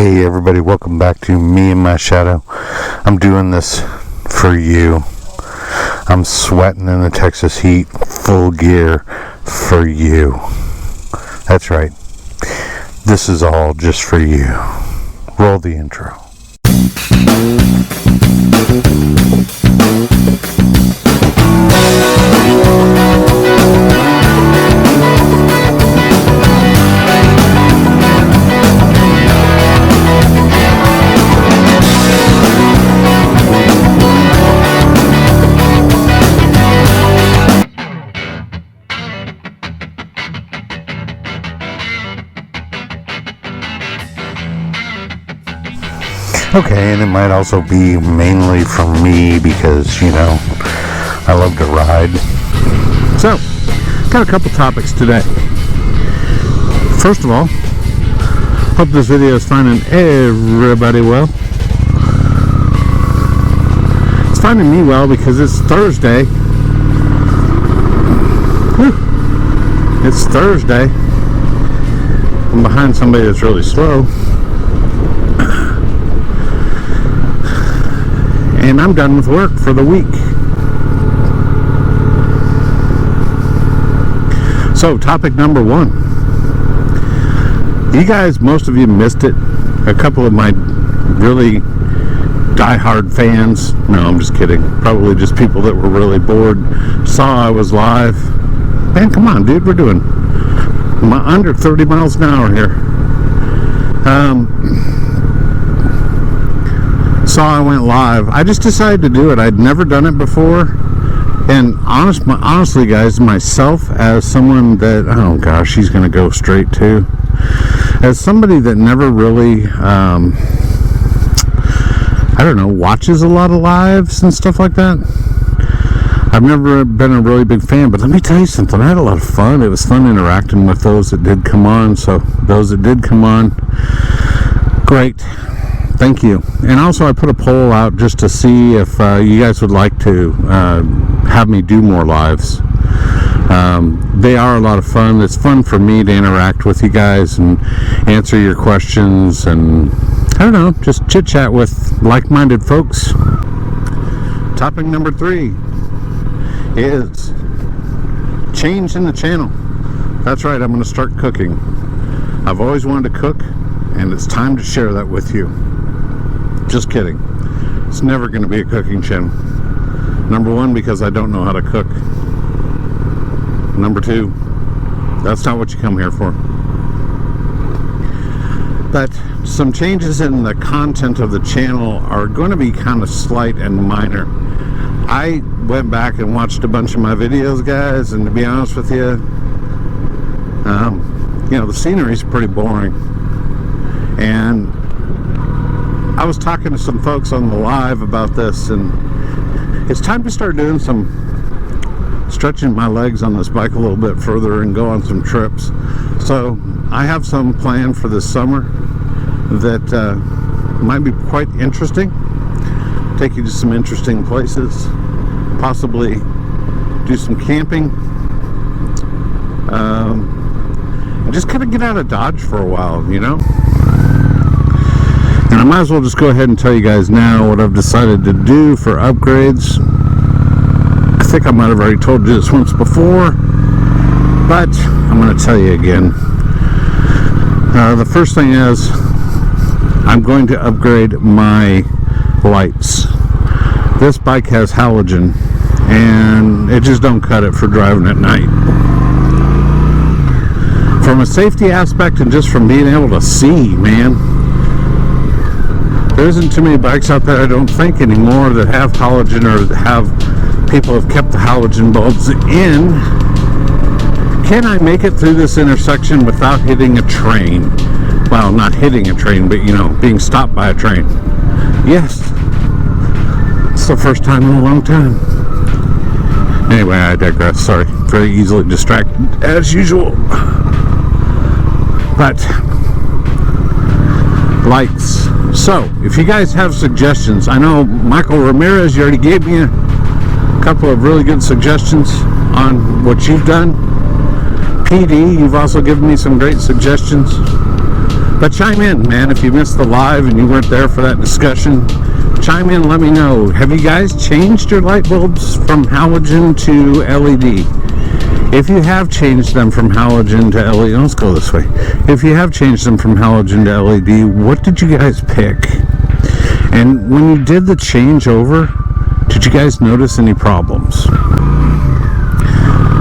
Hey everybody, welcome back to Me and My Shadow. I'm doing this for you. I'm sweating in the Texas heat, full gear for you. That's right. This is all just for you. Roll the intro. Okay, and it might also be mainly from me because, I love to ride. So, got a couple topics today. First of all, hope this video is finding everybody well. It's finding me well because it's Thursday. Whew. It's Thursday. I'm behind somebody that's really slow. And I'm done with work for the week. So, topic number one. You guys, most of you missed it. A couple of my really diehard fans, no, I'm just kidding, probably just people that were really bored, saw I was live. Man, come on, dude, we're doing under 30 miles an hour here. Saw I went live. I just decided to do it. I'd never done it before, and honestly guys, myself as someone that, oh gosh, he's gonna go straight to, as somebody that never really watches a lot of lives and stuff like that, I've never been a really big fan. But let me tell you something, I had a lot of fun. It was fun interacting with those that did come on. So those that did come on, great. Thank you. And also I put a poll out just to see if you guys would like to have me do more lives. They are a lot of fun. It's fun for me to interact with you guys and answer your questions and, I don't know, just chit chat with like-minded folks. Topic number 3 is change in the channel. That's right, I'm going to start cooking. I've always wanted to cook, and it's time to share that with you. Just kidding. It's never going to be a cooking channel. Number 1, because I don't know how to cook. Number 2, that's not what you come here for. But some changes in the content of the channel are going to be kind of slight and minor. I went back and watched a bunch of my videos, guys, and to be honest with you, the scenery's pretty boring. And I was talking to some folks on the live about this, and it's time to start doing stretching my legs on this bike a little bit further and go on some trips. So I have some planned for this summer that might be quite interesting. Take you to some interesting places, possibly do some camping, and just kind of get out of Dodge for a while, And I might as well just go ahead and tell you guys now what I've decided to do for upgrades. I think I might have already told you this once before, but I'm going to tell you again. The first thing is I'm going to upgrade my lights. This bike has halogen, and it just don't cut it for driving at night. From a safety aspect and just from being able to see, man, there isn't too many bikes out there, I don't think, anymore that have halogen, or that people have kept the halogen bulbs in. Can I make it through this intersection without hitting a train? Well, not hitting a train, but being stopped by a train. Yes. It's the first time in a long time. Anyway, I digress. Sorry. Very easily distracted as usual. But lights. So, if you guys have suggestions, I know Michael Ramirez, you already gave me a couple of really good suggestions on what you've done. PD, you've also given me some great suggestions. But chime in, man, if you missed the live and you weren't there for that discussion. Chime in, let me know. Have you guys changed your light bulbs from halogen to LED? If you have changed them from halogen to LED, let's go this way. If you have changed them from halogen to LED, what did you guys pick? And when you did the changeover, did you guys notice any problems?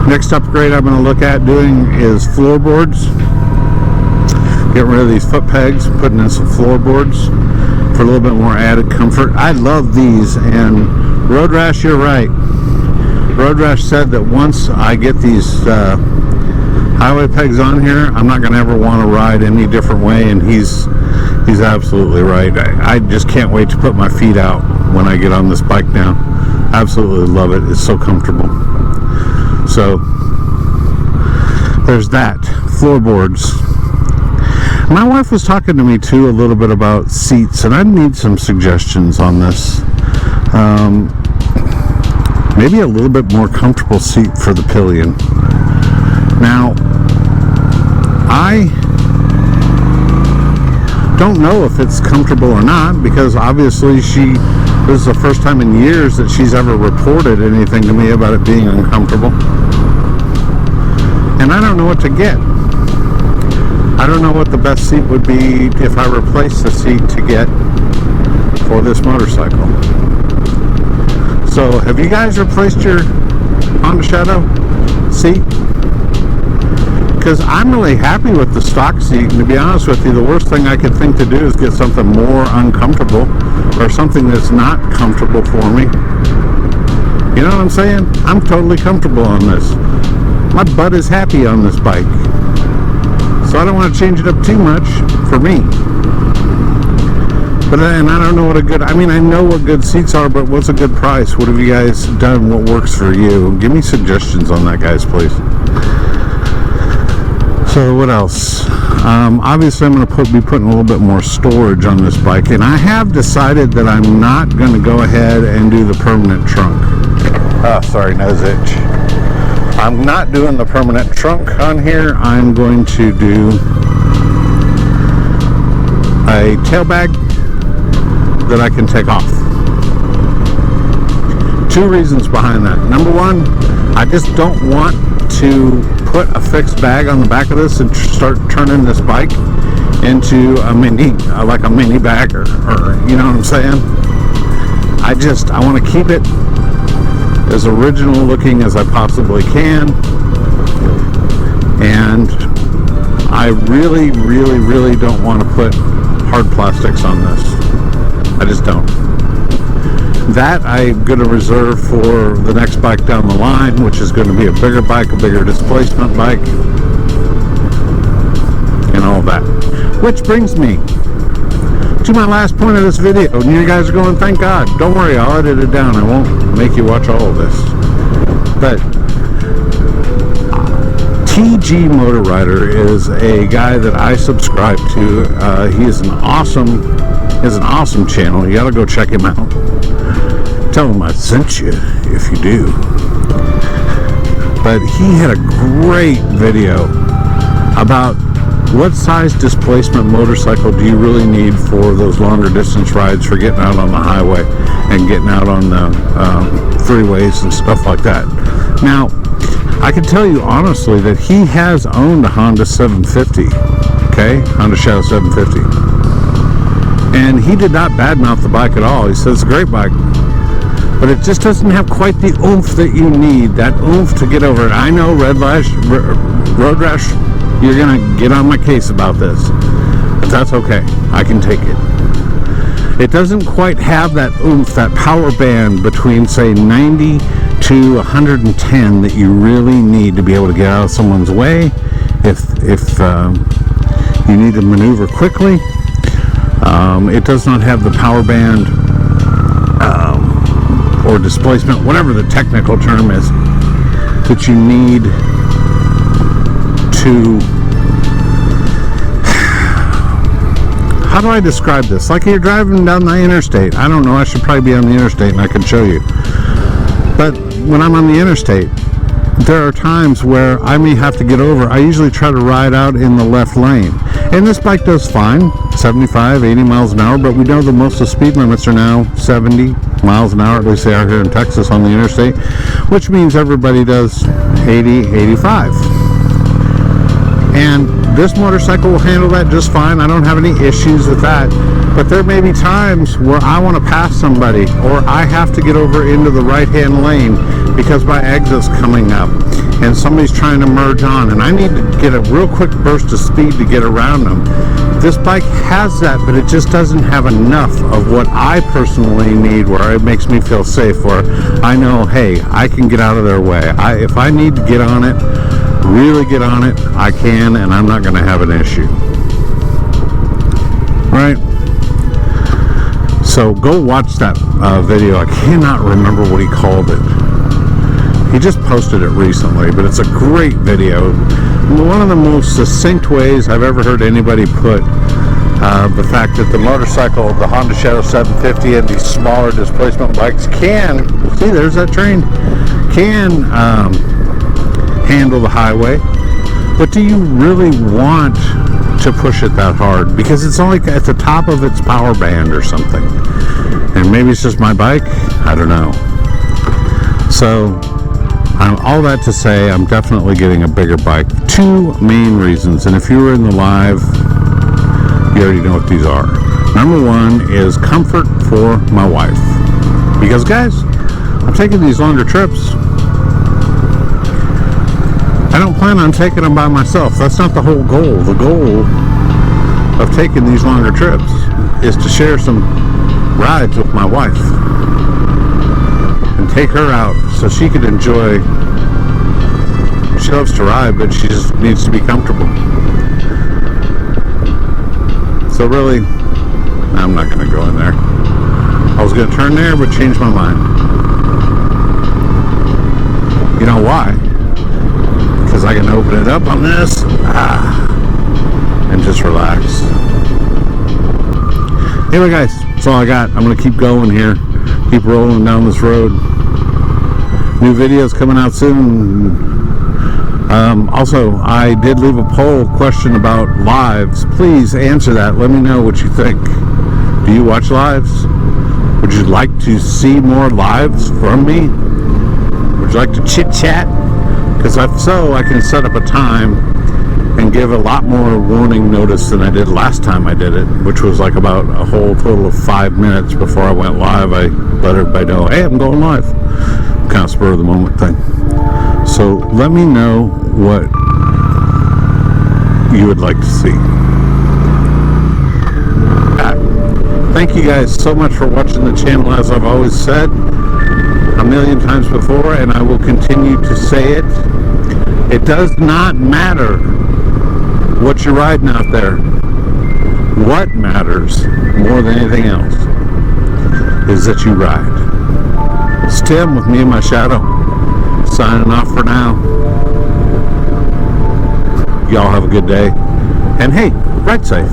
Next upgrade I'm going to look at doing is floorboards. Getting rid of these foot pegs, putting in some floorboards for a little bit more added comfort. I love these, and Road Rash, you're right. Road Rash said that once I get these highway pegs on here, I'm not going to ever want to ride any different way, and he's absolutely right. I just can't wait to put my feet out when I get on this bike now. Absolutely love it. It's so comfortable. So there's that. Floorboards. My wife was talking to me too a little bit about seats, and I need some suggestions on this. Maybe a little bit more comfortable seat for the pillion. Now, I don't know if it's comfortable or not, because obviously this is the first time in years that she's ever reported anything to me about it being uncomfortable. And I don't know what to get. I don't know what the best seat would be if I replace the seat to get for this motorcycle. So, have you guys replaced your Honda Shadow seat? Because I'm really happy with the stock seat, and to be honest with you, the worst thing I could think to do is get something more uncomfortable, or something that's not comfortable for me. You know what I'm saying? I'm totally comfortable on this. My butt is happy on this bike. So I don't want to change it up too much for me. But and I don't know what I know what good seats are, but what's a good price? What have you guys done? What works for you? Give me suggestions on that, guys, please. So what else? Obviously I'm going to be putting a little bit more storage on this bike, and I have decided that I'm not going to go ahead and do the permanent trunk. Oh, sorry, nose itch. I'm not doing the permanent trunk on here. I'm going to do a tail bag that I can take off. Two reasons behind that. Number one, I just don't want to put a fixed bag on the back of this and start turning this bike into a mini bag, or you know what I'm saying? I want to keep it as original looking as I possibly can, and I really, really, really don't want to put hard plastics on this. I just don't. That I'm going to reserve for the next bike down the line, which is going to be a bigger bike, a bigger displacement bike, and all that. Which brings me to my last point of this video, and you guys are going, thank God. Don't worry, I'll edit it down. I won't make you watch all of this. But TG Motor Rider is a guy that I subscribe to. He is an awesome channel. You gotta go check him out. Tell him I sent you if you do. But he had a great video about what size displacement motorcycle do you really need for those longer distance rides, for getting out on the highway and getting out on the freeways and stuff like that. Now, I can tell you honestly that he has owned a Honda 750, okay? Honda Shadow 750. And he did not badmouth the bike at all. He says it's a great bike, but it just doesn't have quite the oomph that you need, that oomph to get over it. I know Road Rash, you're going to get on my case about this, but that's okay. I can take it. It doesn't quite have that oomph, that power band between, say, 90 to 110 that you really need to be able to get out of someone's way if you need to maneuver quickly. It does not have the power band or displacement, whatever the technical term is, that you need to, how do I describe this? Like you're driving down the interstate. I don't know, I should probably be on the interstate and I can show you. But when I'm on the interstate, there are times where I may have to get over. I usually try to ride out in the left lane. And this bike does fine, 75, 80 miles an hour, but we know that most of the speed limits are now 70 miles an hour, at least they are here in Texas on the interstate, which means everybody does 80, 85. And this motorcycle will handle that just fine. I don't have any issues with that. But there may be times where I want to pass somebody, or I have to get over into the right-hand lane because my exit's coming up and somebody's trying to merge on, and I need to get a real quick burst of speed to get around them. This bike has that, but it just doesn't have enough of what I personally need, where it makes me feel safe, where I know, hey, I can get out of their way. If I need to get on it, really get on it, I can, and I'm not going to have an issue. Right? So go watch that video. I cannot remember what he called it. He just posted it recently, but it's a great video. One of the most succinct ways I've ever heard anybody put the fact that the motorcycle, the Honda Shadow 750, and these smaller displacement bikes can, see, there's that train, can handle the highway. But do you really want to push it that hard? Because it's only at the top of its power band or something. And maybe it's just my bike, I don't know. So all that to say, I'm definitely getting a bigger bike. Two main reasons, and if you were in the live, you already know what these are. Number one is comfort for my wife. Because guys, I'm taking these longer trips. I don't plan on taking them by myself. That's not the whole goal. The goal of taking these longer trips is to share some rides with my wife and take her out so she can enjoy. She loves to ride, but she just needs to be comfortable. So really, I'm not going to go in there. I was going to turn there, but changed my mind. You know why? Because I can open it up on this and just relax. Anyway guys, that's all I got. I'm going to keep going here, keep rolling down this road. New videos coming out soon. Also, I did leave a poll question about lives. Please answer that. Let me know what you think. Do you watch lives? Would you like to see more lives from me? Would you like to chit chat? Because if so, I can set up a time and give a lot more warning notice than I did last time I did it, which was like about a whole total of 5 minutes before I went live. I let everybody know, hey, I'm going live. Kind of spur of the moment thing. So let me know what you would like to see. Thank you guys so much for watching the channel, as I've always said a million times before, and I will continue to say it. It does not matter what you're riding out there. What matters more than anything else is that you ride. It's Tim with me and my shadow, signing off for now. Y'all have a good day, and hey, ride safe.